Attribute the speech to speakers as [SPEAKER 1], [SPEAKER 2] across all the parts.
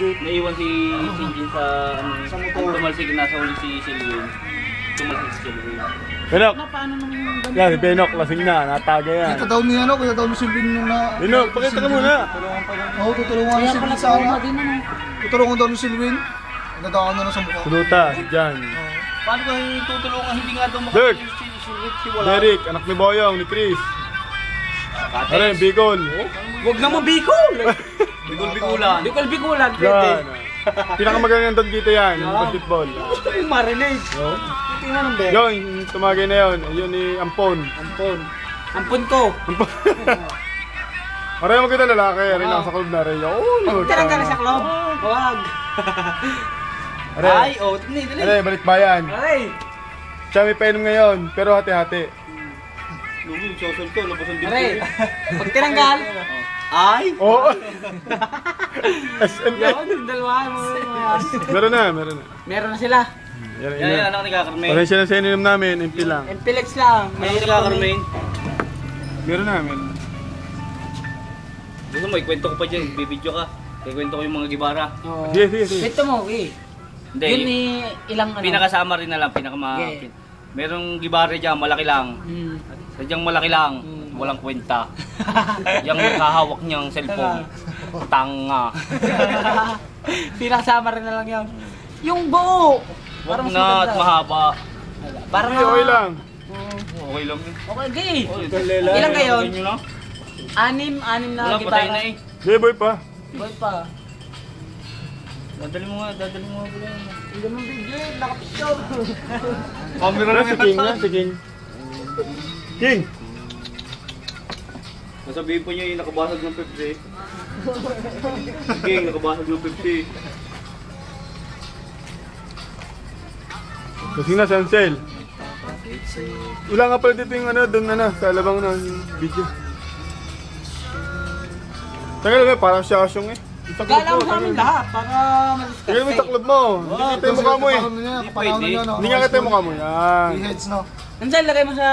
[SPEAKER 1] Legit.
[SPEAKER 2] Naiwan si Jin sa motor. Tumalsik na sa uli si Silwin. Tumalsik si Silwin.
[SPEAKER 1] Benok!
[SPEAKER 3] Paano naman yung ganito?
[SPEAKER 1] Yan, si Benok, lasing na, nataga yan.
[SPEAKER 4] Kita daw ni ano, kita daw ni Silvin yung na...
[SPEAKER 1] Benok, pakita ka muna.
[SPEAKER 4] Oo, tutulungan ni Silvin sa ano. Tutulungan daw ni Silvin. Nadaan na sa mukha.
[SPEAKER 1] Suluta, si Jan.
[SPEAKER 2] Paano ka tutulungan? Hindi nga daw
[SPEAKER 1] Dirk!
[SPEAKER 2] si wala.
[SPEAKER 1] Derek, anak ni Boyong, ni Chris. Ano yung Bicol?
[SPEAKER 3] Huwag naman Bicol!
[SPEAKER 2] Bigol-bigulan.
[SPEAKER 3] Bicol-Bicolan,
[SPEAKER 1] Yan.
[SPEAKER 3] pwede.
[SPEAKER 1] Pinakamagaling doon dito yan, yung basketball.
[SPEAKER 3] Gusto yung marinade. Tingnan ng Ben.
[SPEAKER 1] Yun, tumagay na yun. Yun ni Ampon.
[SPEAKER 3] Ampun ko.
[SPEAKER 1] Maraming maganda lalaki, rin lang sa club na rin.
[SPEAKER 3] Tirang ka na sa club. Huwag.
[SPEAKER 2] Ay, oh, tignan, dali.
[SPEAKER 1] Aray, balik bayan.
[SPEAKER 3] Aray.
[SPEAKER 1] Siya may painom ngayon, pero hati-hati.
[SPEAKER 2] Lugi, sosol ko, labasan din
[SPEAKER 3] Aray.
[SPEAKER 2] ko.
[SPEAKER 3] Pag tiranggal.
[SPEAKER 2] Ay!
[SPEAKER 1] Oo! SMA!
[SPEAKER 3] Yun, yung dalawa mo.
[SPEAKER 1] Meron na, meron na.
[SPEAKER 3] Meron na sila.
[SPEAKER 2] Yan, anak ni Kakarmen.
[SPEAKER 1] Pasensya na sa ininom namin, MP lang.
[SPEAKER 3] MPLEX lang.
[SPEAKER 2] Anak ni Kakarmen.
[SPEAKER 1] Meron na, meron na.
[SPEAKER 2] Gusto mo, ikwento ko pa dyan, bibidyo ka. Ikwento ko yung mga gibara.
[SPEAKER 1] Sige, sige, sige.
[SPEAKER 3] Ito mo, eh.
[SPEAKER 2] Hindi,
[SPEAKER 3] Yun ni ilang ano.
[SPEAKER 2] pinakasama rin na lang,
[SPEAKER 3] Okay.
[SPEAKER 2] Merong gibara dyan, malaki lang. Sadyang malaki lang, walang kwenta. Yung nakahawak niyang cellphone. Tanga.
[SPEAKER 3] Pinakasama rin na lang yan. Yung buo.
[SPEAKER 2] Wag na at mahaba.
[SPEAKER 3] Parang
[SPEAKER 1] Okay lang.
[SPEAKER 2] Okay lang yun.
[SPEAKER 3] Okay, gay.
[SPEAKER 2] Oh,
[SPEAKER 3] Ilan kayo?
[SPEAKER 2] ganyan nyo lang.
[SPEAKER 3] Anim na
[SPEAKER 2] Wala, patay na eh.
[SPEAKER 1] Sige, boy pa.
[SPEAKER 3] Boy pa.
[SPEAKER 2] Dadali mo nga pala yun.
[SPEAKER 3] Hindi mo video, nakapicture.
[SPEAKER 2] Camera
[SPEAKER 1] Ano si King na? Si King. King!
[SPEAKER 2] Nasabihin po niya yung nakabasag ng Pepsi. King, nakabasag ng Pepsi.
[SPEAKER 1] Kasi na, Sansel. Wala nga pala dito yung ano, doon na sa labang na yung video. Tagal nga, parang siya kasyong eh. Itaklog
[SPEAKER 3] Kala mo sa amin lahat, para
[SPEAKER 1] Tingnan mo yung
[SPEAKER 3] maliskarte.
[SPEAKER 1] taklog mo. Hindi kita yung mukha mo eh. Hindi nga kita yung mukha mo. Yan.
[SPEAKER 4] Heads no.
[SPEAKER 3] Nandiyan, lagay mo sa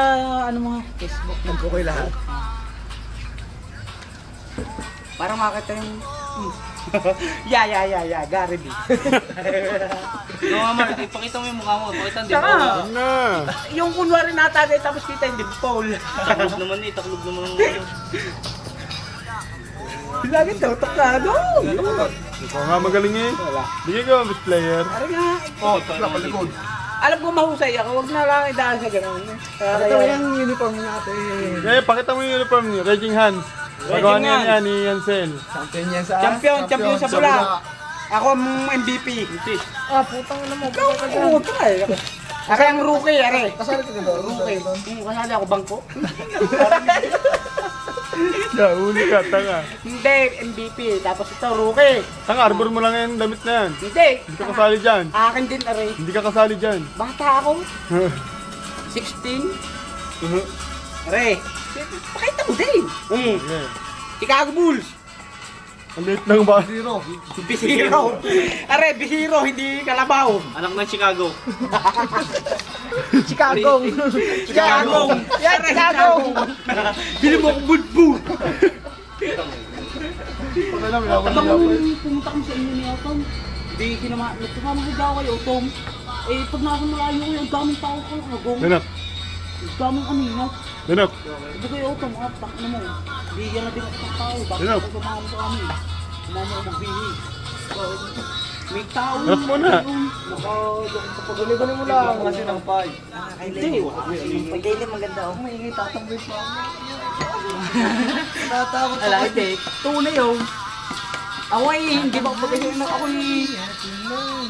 [SPEAKER 3] ano mo, Facebook.
[SPEAKER 4] Okay lahat.
[SPEAKER 3] Para makita yung... Gary B.
[SPEAKER 2] No, Amar, ipakita mo yung mukha mo. Pakita ang
[SPEAKER 3] Tsaka,
[SPEAKER 2] dimple.
[SPEAKER 1] Yan na.
[SPEAKER 3] yung kunwari natagay tapos kita yung dimple.
[SPEAKER 2] Taklog naman eh, taklog naman ang ano.
[SPEAKER 3] Lagi daw, takado.
[SPEAKER 1] Ikaw nga magaling eh. Bigay ko ang best player.
[SPEAKER 3] Ari nga.
[SPEAKER 4] Oh, palikod.
[SPEAKER 3] Alam ko mahusay ako, huwag na lang idaan sa ganun.
[SPEAKER 4] Ito yung uniform natin.
[SPEAKER 1] Kaya pakita mo yung uniform niyo. Raging Hands. Magawa niya yan ni Yancel.
[SPEAKER 4] Champion yan sa...
[SPEAKER 3] Champion sa bula. Ako ang MVP.
[SPEAKER 4] Ah, putang ina mo.
[SPEAKER 3] Ikaw, huwag ka eh. Ako ang rookie, are.
[SPEAKER 4] Kasali ka doon.
[SPEAKER 3] Rookie. Kasali ako bangko.
[SPEAKER 1] Uli ka, tanga.
[SPEAKER 3] Hindi, MVP. Tapos ito, rookie.
[SPEAKER 1] Tanga, arbor mo lang yung damit na yan.
[SPEAKER 3] Hindi.
[SPEAKER 1] Hindi ka kasali dyan.
[SPEAKER 3] Akin din, are.
[SPEAKER 1] Hindi ka kasali dyan.
[SPEAKER 3] Bata ako. 16. Are. Pakita mo din.
[SPEAKER 1] Okay.
[SPEAKER 3] Chicago Bulls.
[SPEAKER 1] Ang liit lang ba?
[SPEAKER 4] Zero.
[SPEAKER 3] Bihiro. Are, bihiro, hindi kalabaw.
[SPEAKER 2] Anak ng Chicago.
[SPEAKER 3] Chicago. Chicago. Yan, Chicago. Bili mo akong budbud. Tapos pumunta kami sa inyo ni Tom. Hindi kinamahid ako kayo, Tom. Eh, pag nasa malayo ko, ang daming tao ko.
[SPEAKER 1] Benak.
[SPEAKER 3] Ang daming kanina.
[SPEAKER 1] Benak.
[SPEAKER 3] Hindi kayo, Tom, ano mo. Hindi yan na din ako ng tao. Bakit
[SPEAKER 1] Benak.
[SPEAKER 3] ako sumama sa amin? Sumama ako magbihis. May tao.
[SPEAKER 1] Harap mo na.
[SPEAKER 3] Nakaguli-guli mo lang.
[SPEAKER 4] Kasi ng pay.
[SPEAKER 3] Hindi. Pag-daily maganda ako. May tatambay pa ako.
[SPEAKER 4] Tatakot
[SPEAKER 3] Ala, hindi. Tunay yun. Ako ay hindi ba pag-daily na ako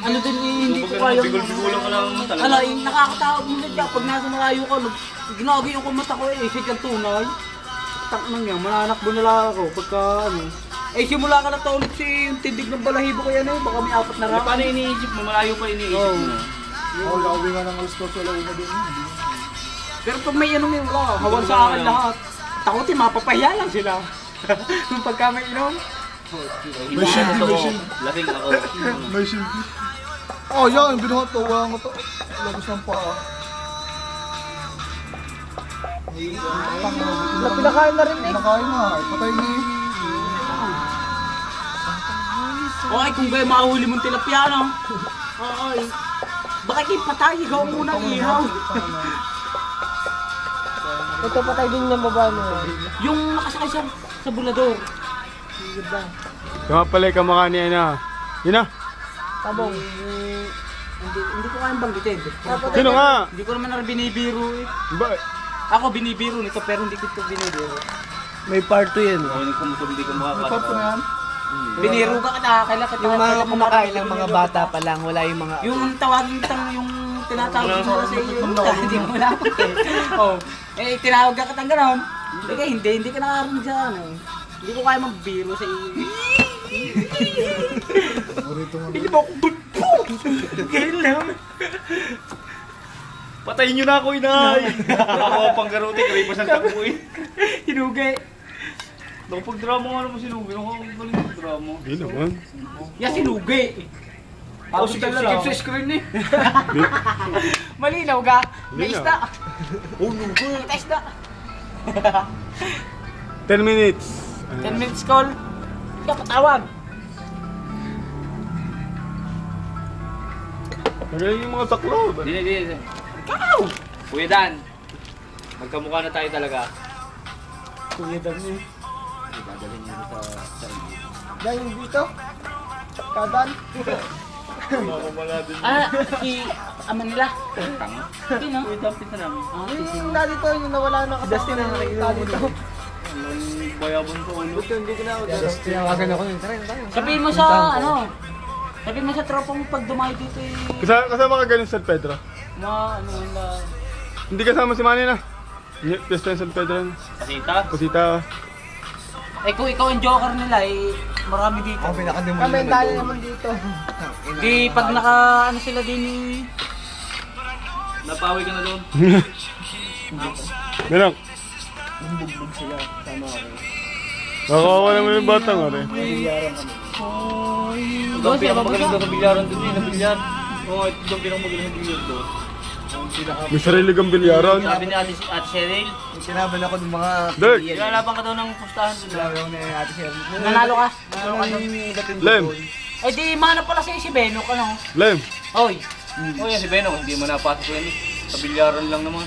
[SPEAKER 3] ano din hindi ko kaya.
[SPEAKER 2] Bigol-bigulang ka lang talaga.
[SPEAKER 3] Ala, nakakatakot mo na pag nasa malayo ka. Ginagi yung kumata ko eh. Sigang tunay. Tak nang yan. Mananakbo na lang ako pagka ano. Eh simula ka na ulit yung tindig ng balahibo ko yan eh. Baka may apat na
[SPEAKER 2] Eh,
[SPEAKER 3] rack.
[SPEAKER 2] paano iniisip mo? Malayo pa iniisip mo na.
[SPEAKER 4] Oo, lauwi nga ng alas 12 wala una din.
[SPEAKER 3] Pero pag may ano may wala, hawan sa akin lahat. Takutin, mapapahiya lang sila. Yung pagka may inom.
[SPEAKER 4] May shield, may shield.
[SPEAKER 2] Lasing ako.
[SPEAKER 4] May shield. Oh, yan. Binuhat to. Wala nga to. Labas ng paa.
[SPEAKER 3] Pinakain na rin eh.
[SPEAKER 4] Pinakain na. Patay na eh.
[SPEAKER 3] Okay, kung kayo mahuli mong tilapia, no? Okay. Baka kayo patay, ikaw muna ihaw.
[SPEAKER 5] Ito patay din yung babae mo.
[SPEAKER 3] Yung nakasakay siya sa bulador.
[SPEAKER 1] Kaya pala kamukha ni ano. Yun na.
[SPEAKER 5] Tabong.
[SPEAKER 3] Hindi ko kayang banggitin.
[SPEAKER 1] Sino nga?
[SPEAKER 3] Hindi ko naman na binibiro eh.
[SPEAKER 1] Ba?
[SPEAKER 3] Ako binibiro nito pero hindi ko ito binibiro.
[SPEAKER 5] May part 2 yan.
[SPEAKER 2] Hindi ko
[SPEAKER 4] Report ko na yan.
[SPEAKER 3] Biniro ka kita, kailan kita.
[SPEAKER 5] Yung mga kumakain ng mga bata pa lang, wala yung mga...
[SPEAKER 3] Yung tawagin tang yung tinatawag mo sa iyo. Hindi mo na ako eh. Oh, tinawag ka kitang gano'n. Hindi ka nakarinig sa ano. Hindi ko kaya magbiro sa iyo. Hindi mo ako butpuk! Ganyan lang.
[SPEAKER 2] Patayin nyo na ako, inay! Ako pang garote, kami pa siyang takbuin.
[SPEAKER 3] Hinugay.
[SPEAKER 2] Nakapag-drama nga naman sinugi. Nakapag-galing mag-drama.
[SPEAKER 1] Hindi naman.
[SPEAKER 3] Yan sinugay. Ako sikip sa screen eh. Malinaw ka? May
[SPEAKER 1] Malinaw.
[SPEAKER 3] isda. Oh, nugay. May isda.
[SPEAKER 1] 10 minutes.
[SPEAKER 3] 10 minutes call. Hindi ka patawag.
[SPEAKER 1] Magaling yung mga saklaw.
[SPEAKER 2] Hindi. Ikaw! Kuya Dan, magkamukha na tayo talaga.
[SPEAKER 3] Kuya Dan eh.
[SPEAKER 2] Dadalhin niyo sa
[SPEAKER 5] Dahil dito? Kadan?
[SPEAKER 3] Si ama nila.
[SPEAKER 2] tang.
[SPEAKER 3] Hindi no?
[SPEAKER 2] Kuya Dan, pinta namin.
[SPEAKER 5] Yung dati to, yung nawala na kasama.
[SPEAKER 3] Dustin na nakikita mo
[SPEAKER 5] dito.
[SPEAKER 2] Walang bayabon sa ulo.
[SPEAKER 5] Hindi ko na ako dito. Tinawagan ako yun. Tara, tayo.
[SPEAKER 3] Sabihin mo sa ano? Sabihin mo sa tropa mo pag dumayo dito eh.
[SPEAKER 1] Kasama ka ganun sa San Pedro?
[SPEAKER 3] Ano na.
[SPEAKER 1] Hindi kasama si Manny na. Pesta yung San Pedro.
[SPEAKER 2] Pasita?
[SPEAKER 1] Pasita.
[SPEAKER 3] Eh kung ikaw ang joker nila eh, marami dito.
[SPEAKER 4] Ako pinakademo
[SPEAKER 5] Kami, dali naman dito.
[SPEAKER 3] Di pag naka ano sila din eh.
[SPEAKER 2] Napawi ka na doon.
[SPEAKER 1] Ganun.
[SPEAKER 5] Bumbog sila. Tama ako.
[SPEAKER 1] Nakawawa naman yung batang rin.
[SPEAKER 5] Nangyayarang kami.
[SPEAKER 2] Ito ang pinakamagaling doon sa bilyaran doon eh, na bilyar. Oo, ito ang pinakamagaling na bilyar doon.
[SPEAKER 1] May sarili kang bilyaran.
[SPEAKER 2] Sabi ni Ate Cheryl,
[SPEAKER 4] Sinaban ako ng mga
[SPEAKER 1] Dirk.
[SPEAKER 2] ilalaban ka daw ng pustahan doon.
[SPEAKER 4] Sinabi ako ni Ate Sherry.
[SPEAKER 3] Nanalo ka.
[SPEAKER 1] Lem.
[SPEAKER 3] Eh di mana pala si Benok ano.
[SPEAKER 1] Lem.
[SPEAKER 3] Oy.
[SPEAKER 2] Oh, yan si Beno, hindi mo napasok yan eh. Sa bilyaran lang naman.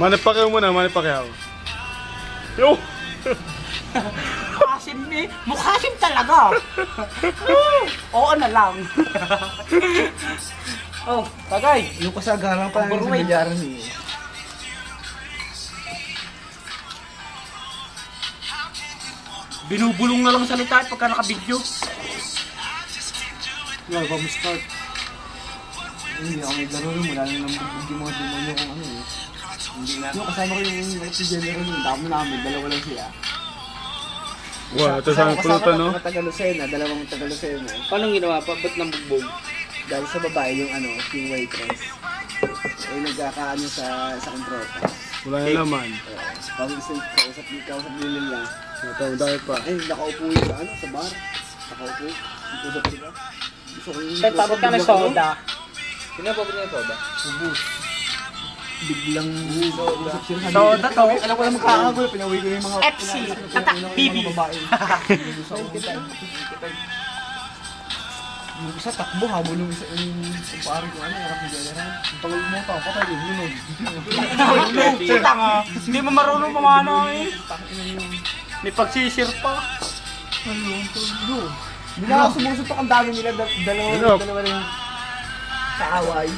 [SPEAKER 1] Manny Pacquiao muna, Manny Pacquiao. Yo!
[SPEAKER 3] Mukhasim eh. Mukhasim talaga. Oo na lang. Oh, tagay.
[SPEAKER 4] Yung kasagaran pa lang sa
[SPEAKER 3] Overweight.
[SPEAKER 4] bilyaran eh.
[SPEAKER 3] Binubulong na lang salita at pagka naka-video.
[SPEAKER 4] Nga, start. Hindi ako naglaro rin, wala nang nambugbog yung mga demonyo kung ano eh.
[SPEAKER 2] Hindi na.
[SPEAKER 4] Yung kasama ko yung si General yung dami namin, dalawa lang siya.
[SPEAKER 1] Wow, ito sa pulutan no?
[SPEAKER 5] Mga Taga-Lucena, dalawang Taga-Lucena.
[SPEAKER 2] Paano ginawa pa? Ba't nang bugbog?
[SPEAKER 5] Dahil sa babae yung ano, yung waitress. Eh nagkakaano sa kontrata.
[SPEAKER 1] Wala na naman.
[SPEAKER 5] Pag kausap nila.
[SPEAKER 1] Natawag dahil pa.
[SPEAKER 5] Ay, nakaupo yun sa ano, sa bar. Nakaupo. Usap sila. Gusto ko yung...
[SPEAKER 3] Tapos ka na soda.
[SPEAKER 2] Pinapabot niya yung soda?
[SPEAKER 5] Biglang...
[SPEAKER 4] Usap sila sa
[SPEAKER 3] Soda to.
[SPEAKER 4] Alam ko na magkakagulo, pinawi ko yung mga...
[SPEAKER 3] FC. Tatak BB.
[SPEAKER 4] babae. Yung isa takbo, habol yung isa yung pare ko, ano, harap ni General. Ang tagal mo ito, patay din, yun.
[SPEAKER 3] Tanga. Hindi mo marunong pamano eh. May pagsisir pa.
[SPEAKER 5] Hindi na ako sumusuntok ang dami nila.
[SPEAKER 1] Inok.
[SPEAKER 5] Dalawa lang kaaway.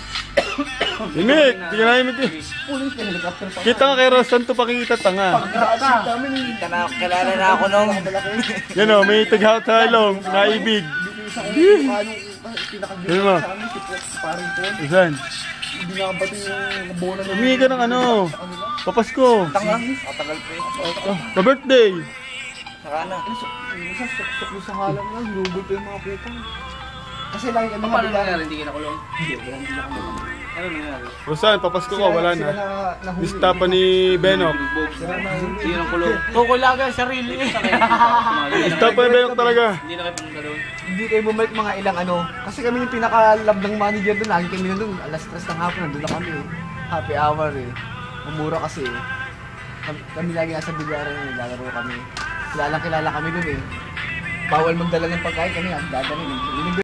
[SPEAKER 1] Himik! Hindi ka nahimik eh.
[SPEAKER 5] Pulis na helicopter pa.
[SPEAKER 1] Kita ka kay Rostan to pakikita tanga.
[SPEAKER 5] Dami ni...
[SPEAKER 3] Kilala na ako nung.
[SPEAKER 1] Yan o, may taghaw-talong, naibig. Yan mo. Isan?
[SPEAKER 4] Hindi nakabati yung bola na
[SPEAKER 1] Humingi ka ng ano, papasko.
[SPEAKER 2] Matagal pa eh.
[SPEAKER 1] Pa-birthday.
[SPEAKER 2] Saka na.
[SPEAKER 4] isa, sok yung sa halang lang, hinugol pa yung mga putang. Kasi lagi yung mga
[SPEAKER 2] Paano
[SPEAKER 4] bilyaran.
[SPEAKER 2] nangyari? Hindi ka nakulong?
[SPEAKER 4] Hindi, hindi na kami.
[SPEAKER 2] Ano nangyari?
[SPEAKER 1] Rosan, papasko ko, wala
[SPEAKER 4] Sila
[SPEAKER 1] na.
[SPEAKER 4] nahuli.
[SPEAKER 1] Lista pa ni Benok.
[SPEAKER 2] Bugbog. Hindi na kulong.
[SPEAKER 3] Kukulaga sarili.
[SPEAKER 1] Lista pa ni Benok talaga.
[SPEAKER 2] Hindi na kayo pumunta doon.
[SPEAKER 4] Hindi kayo bumalik mga ilang ano. Kasi kami yung pinaka-love ng manager doon. Lagi kami doon. Alas 3 ng hapon, nandun na kami eh. Happy hour eh. Mamura kasi eh. Kami lagi nasa bilyaran eh. Lalaro kami. Kilala kami doon eh. bawal magdala ng pagkain kami, ang dadalhin.